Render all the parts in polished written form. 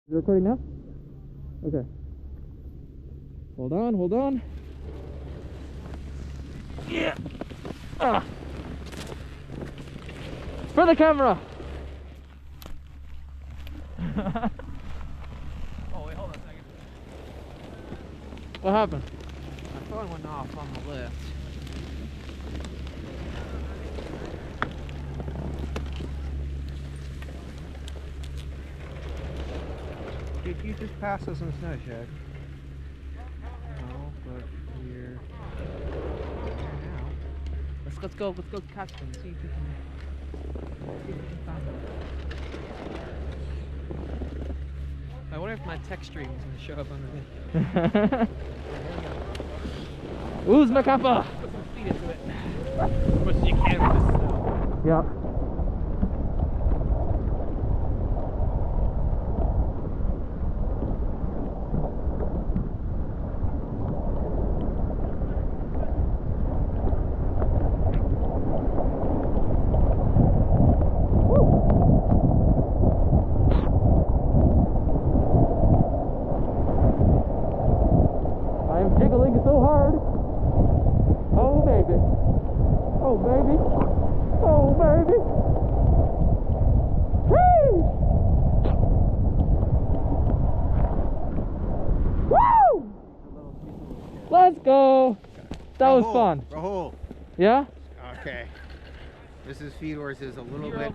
Is it recording now? Okay. Hold on, hold on. Yeah. Ah. For the camera. Oh wait, hold on a second. What happened? My phone went off on the lift. Did you just pass us in the snow shed? No, but we're here now. Let's go catch them. See if we can find them. I wonder if my text stream is gonna show up on the video. Who's my kappa? Put some speed into it. As much as you can with this snow. Yeah. Jiggling so hard. Oh baby. Oh baby. Oh baby. Woo! Woo! Let's go. That was fun. Rahul. Yeah? Okay. This is Fedor's is a little bit.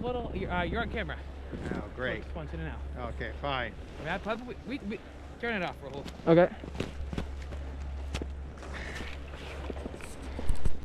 You're on camera. Oh, great. Just punch in and out. Okay, fine. I mean, we turn it off, Rahul. Okay.